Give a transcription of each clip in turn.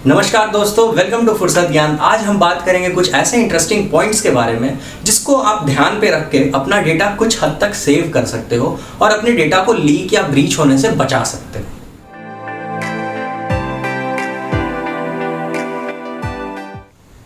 नमस्कार दोस्तों, welcome to फुर्सत ज्ञान। आज हम बात करेंगे कुछ ऐसे इंटरेस्टिंग पॉइंट्स के बारे में जिसको आप ध्यान पे रख के अपना डेटा कुछ हद तक सेव कर सकते हो और अपने डेटा को लीक या ब्रीच होने से बचा सकते हो।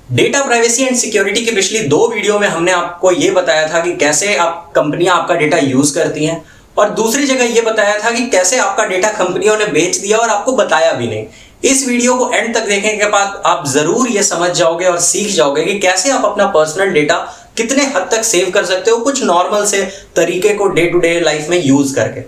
डेटा प्राइवेसी एंड सिक्योरिटी की पिछली 2 वीडियो में हमने आपको ये बताया था कि कैसे आप कंपनियां आपका डेटा यूज करती हैं, और दूसरी जगह ये बताया था कि कैसे आपका डेटा कंपनियों ने बेच दिया और आपको बताया भी नहीं। इस वीडियो को एंड तक देखने के बाद आप जरूर ये समझ जाओगे और सीख जाओगे कि कैसे आप अपना पर्सनल डेटा कितने हद तक सेव कर सकते हो कुछ नॉर्मल से तरीके को डे टू डे लाइफ में यूज करके।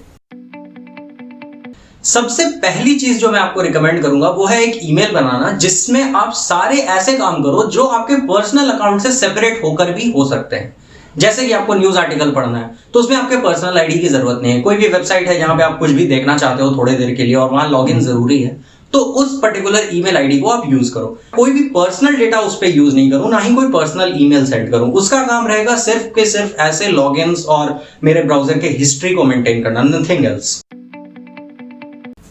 सबसे पहली चीज जो मैं आपको रिकमेंड करूंगा वो है एक ईमेल बनाना जिसमें आप सारे ऐसे काम करो जो आपके पर्सनल अकाउंट से सेपरेट होकर भी हो सकते हैं। जैसे कि आपको न्यूज आर्टिकल पढ़ना है तो उसमें आपके पर्सनल आईडी की जरूरत नहीं है। कोई भी वेबसाइट है जहां पे आप कुछ भी देखना चाहते हो थोड़ी देर के लिए और वहां लॉगिन जरूरी है, तो उस पर्टिकुलर ईमेल आईडी को आप यूज करो। कोई भी पर्सनल डेटा उस पे यूज नहीं करूं, ना ही कोई पर्सनल ईमेल सेंड करूं। उसका काम रहेगा सिर्फ के सिर्फ ऐसे लॉगिन्स और मेरे ब्राउजर के हिस्ट्री को मेंटेन करना, नथिंग एल्स।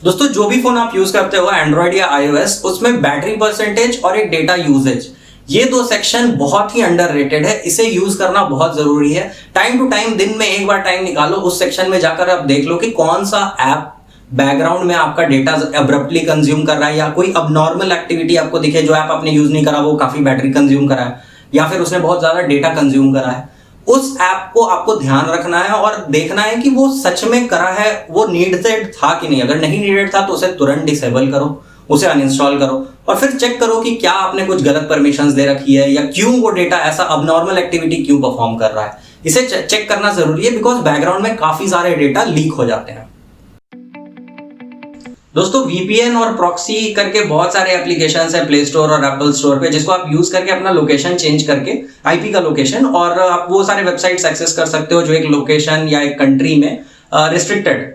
दोस्तों, जो भी फोन आप यूज करते हो एंड्रॉइड या आईओएस, उसमें बैटरी परसेंटेज और एक डेटा यूजेज, ये 2 सेक्शन बहुत ही अंडररेटेड है। इसे यूज करना बहुत जरूरी है। टाइम टू टाइम, दिन में एक बार टाइम निकालो, उस सेक्शन में जाकर आप देख लो कि कौन सा ऐप बैकग्राउंड में आपका डेटा अब्रप्टली कंज्यूम कर रहा है, या कोई अबनॉर्मल एक्टिविटी आपको दिखे जो ऐप आपने यूज नहीं करा वो काफी बैटरी कंज्यूम करा है, या फिर उसने बहुत ज्यादा डेटा कंज्यूम करा है। उस ऐप को आपको ध्यान रखना है और देखना है कि वो सच में करा है, वो नीडेड था कि नहीं। अगर नहीं नीडेड था तो उसे तुरंत डिसेबल करो, उसे अनइंस्टॉल करो, और फिर चेक करो कि क्या आपने कुछ गलत परमिशंस दे रखी है या क्यों वो डेटा ऐसा अबनॉर्मल एक्टिविटी क्यों परफॉर्म कर रहा है। इसे चेक करना जरूरी है बिकॉज बैकग्राउंड में काफी सारे डेटा लीक हो जाते हैं। दोस्तों, VPN और प्रॉक्सी करके बहुत सारे एप्लीकेशंस हैं प्ले स्टोर और एप्पल स्टोर पे, जिसको आप यूज करके अपना लोकेशन चेंज करके IP का लोकेशन, और आप वो सारे वेबसाइट्स एक्सेस कर सकते हो जो एक लोकेशन या एक कंट्री में रिस्ट्रिक्टेड।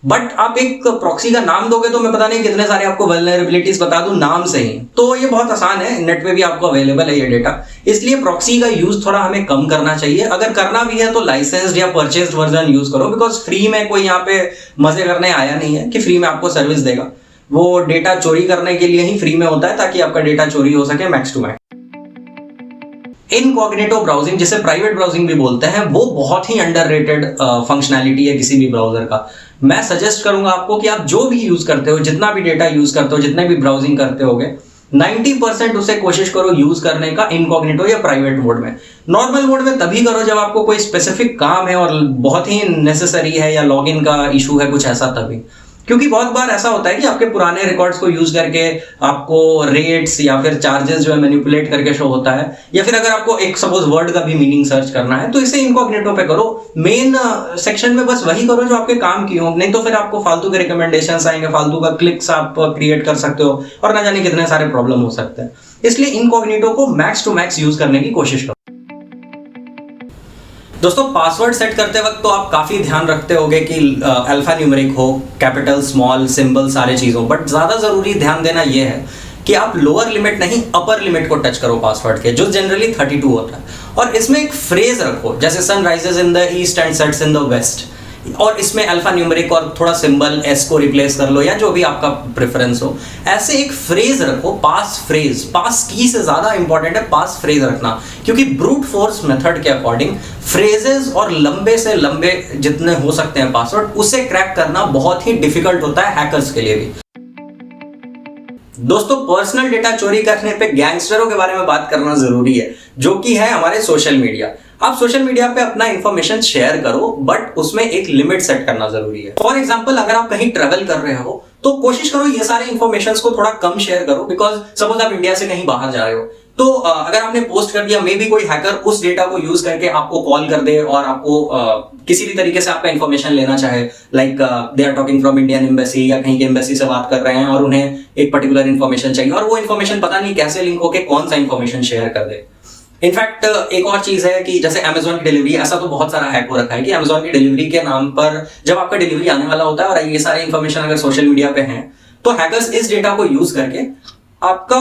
बट आप एक प्रॉक्सी का नाम दोगे तो मैं पता नहीं कितने सारे आपको वल्नरेबिलिटीज बता दूं नाम से ही। तो ये बहुत आसान है, नेट पे भी आपको अवेलेबल है ये डेटा। इसलिए प्रॉक्सी का यूज थोड़ा हमें कम करना चाहिए। अगर करना भी है तो लाइसेंस्ड या परचेज्ड वर्जन यूज करो, बिकॉज फ्री में कोई यहाँ पे मजे करने आया नहीं है कि फ्री में आपको सर्विस देगा। वो डेटा चोरी करने के लिए ही फ्री में होता है, ताकि आपका डेटा चोरी हो सके max to max. Incognito browsing, जिसे प्राइवेट ब्राउजिंग भी बोलते हैं, वो बहुत ही अंडररेटेड फंक्शनैलिटी है किसी भी ब्राउजर का। मैं सजेस्ट करूंगा आपको कि आप जो भी यूज करते हो, जितना भी डेटा यूज करते हो, जितने भी ब्राउजिंग करते होगे, 90% उसे कोशिश करो यूज करने का इनकॉग्निटो या प्राइवेट मोड में। नॉर्मल मोड में तभी करो जब आपको कोई स्पेसिफिक काम है और बहुत ही नेसेसरी है, या लॉगिन का इशू है कुछ ऐसा, तभी। क्योंकि बहुत बार ऐसा होता है कि आपके पुराने रिकॉर्ड्स को यूज करके आपको रेट्स या फिर चार्जेस जो है मैनिपुलेट करके शो होता है, या फिर अगर आपको एक सपोज वर्ड का भी मीनिंग सर्च करना है तो इसे इनकॉग्निटो पे करो। मेन सेक्शन में बस वही करो जो आपके काम की हो, नहीं तो फिर आपको फालतू के रिकमेंडेशंस आएंगे, फालतू का क्लिक्स आप क्रिएट कर सकते हो और ना जाने कितने सारे प्रॉब्लम हो सकते हैं। इसलिए इनकॉग्निटो को मैक्स टू मैक्स यूज करने की कोशिश करो। दोस्तों, पासवर्ड सेट करते वक्त तो आप काफी ध्यान रखते होंगे कि अल्फा न्यूमेरिक हो, कैपिटल, स्मॉल, सिंबल, सारे चीजों, बट ज्यादा जरूरी ध्यान देना यह है कि आप लोअर लिमिट नहीं अपर लिमिट को टच करो पासवर्ड के, जो जनरली 32 होता है। और इसमें एक फ्रेज रखो, जैसे sun rises in the east and sets in the west, और इसमें अल्फा न्यूमेरिक और थोड़ा सिंबल S को रिप्लेस कर लो, या जो भी आपका प्रेफरेंस हो। ऐसे एक फ्रेज रखो, पास फ्रेज। पास की से ज्यादा इंपॉर्टेंट है पास फ्रेज रखना, क्योंकि ब्रूट फोर्स मेथड के अकॉर्डिंग फ्रेजेस और लंबे से लंबे जितने हो सकते हैं पासवर्ड, उसे क्रैक करना बहुत ही डिफिकल्ट होता है हैकर्स के लिए भी। दोस्तों, पर्सनल डेटा चोरी करने पे गैंगस्टरों के बारे में बात करना जरूरी है, जो कि है हमारे सोशल मीडिया। आप सोशल मीडिया पे अपना इंफॉर्मेशन शेयर करो, बट उसमें एक लिमिट सेट करना जरूरी है। फॉर एग्जांपल, अगर आप कहीं ट्रेवल कर रहे हो तो कोशिश करो ये सारे इंफॉर्मेशन को थोड़ा कम शेयर करो, बिकॉज सपोज आप इंडिया से कहीं बाहर जा रहे हो तो अगर आपने पोस्ट कर दिया, मे बी कोई हैकर उस डेटा को यूज करके आपको कॉल कर दे और आपको किसी भी तरीके से आपका इंफॉर्मेशन लेना चाहे, like they are talking from Indian embassy, या कहीं के एम्बेसी से बात कर रहे हैं और उन्हें एक पर्टिकुलर इंफॉर्मेशन चाहिए, और वो इंफॉर्मेशन पता नहीं कैसे लिंक होके कौन सा इंफॉर्मेशन शेयर कर दे। इनफैक्ट एक और चीज है कि जैसे अमेजोन की डिलीवरी, ऐसा तो बहुत सारा हैक हो रखा है कि अमेजोन की डिलीवरी के नाम पर जब आपका डिलीवरी आने वाला होता है और ये सारे इंफॉर्मेशन अगर सोशल मीडिया पे हैं, तो हैकर्स इस डेटा को यूज करके आपका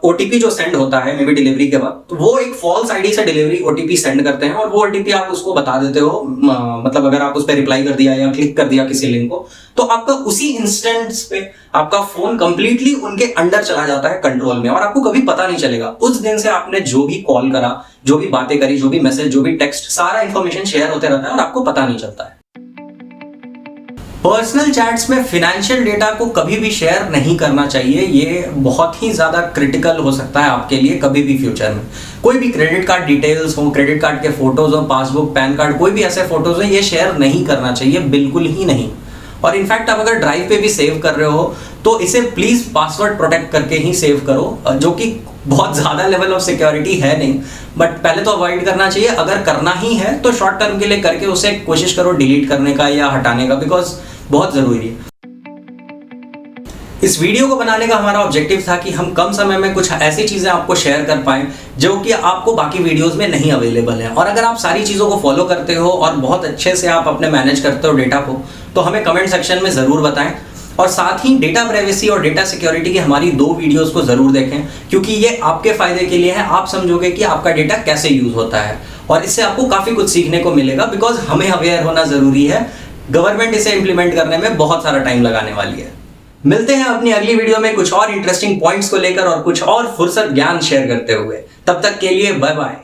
ओटीपी जो सेंड होता है मे बी डिलीवरी के बाद, तो वो एक फॉल्स आईडी से डिलीवरी ओटीपी सेंड करते हैं और वो ओटीपी आप उसको बता देते हो, मतलब अगर आप उस पर रिप्लाई कर दिया या क्लिक कर दिया किसी लिंक को, तो आपका उसी इंस्टेंस पे आपका फोन कंप्लीटली उनके अंडर चला जाता है, कंट्रोल में, और आपको कभी पता नहीं चलेगा। उस दिन से आपने जो भी कॉल करा, जो भी बातें करी, जो भी मैसेज, जो भी टेक्स्ट, सारा इंफॉर्मेशन शेयर होते रहता है और आपको पता नहीं चलता है। पर्सनल चैट्स में फाइनेंशियल डेटा को कभी भी शेयर नहीं करना चाहिए। ये बहुत ही ज़्यादा क्रिटिकल हो सकता है आपके लिए कभी भी फ्यूचर में। कोई भी क्रेडिट कार्ड डिटेल्स हो, क्रेडिट कार्ड के फोटोज हो, पासबुक, पैन कार्ड, कोई भी ऐसे फोटोज हैं, ये शेयर नहीं करना चाहिए, बिल्कुल ही नहीं। और इनफैक्ट आप अगर ड्राइव पे भी सेव कर रहे हो तो इसे प्लीज़ पासवर्ड प्रोटेक्ट करके ही सेव करो, जो कि बहुत ज़्यादा लेवल ऑफ सिक्योरिटी है नहीं, बट पहले तो अवॉइड करना चाहिए। अगर करना ही है तो शॉर्ट टर्म के लिए करके उसे कोशिश करो डिलीट करने का या हटाने का, बिकॉज बहुत ज़रूरी है। इस वीडियो को बनाने का हमारा ऑब्जेक्टिव था कि हम कम समय में कुछ ऐसी चीज़ें आपको शेयर कर पाएं जो कि आपको बाकी वीडियोस में नहीं अवेलेबल हैं। और अगर आप सारी चीज़ों को फॉलो करते हो और बहुत अच्छे से आप अपने मैनेज करते हो डेटा को, तो हमें कमेंट सेक्शन में ज़रूर बताएं। और साथ ही डेटा प्राइवेसी और डेटा सिक्योरिटी की हमारी 2 वीडियोस को ज़रूर देखें, क्योंकि ये आपके फ़ायदे के लिए है। आप समझोगे कि आपका डेटा कैसे यूज़ होता है और इससे आपको काफ़ी कुछ सीखने को मिलेगा, बिकॉज हमें अवेयर होना ज़रूरी है। गवर्नमेंट इसे इंप्लीमेंट करने में बहुत सारा टाइम लगाने वाली है। मिलते हैं अपनी अगली वीडियो में कुछ और इंटरेस्टिंग पॉइंट्स को लेकर और कुछ और फुर्सत ज्ञान शेयर करते हुए। तब तक के लिए बाय बाय।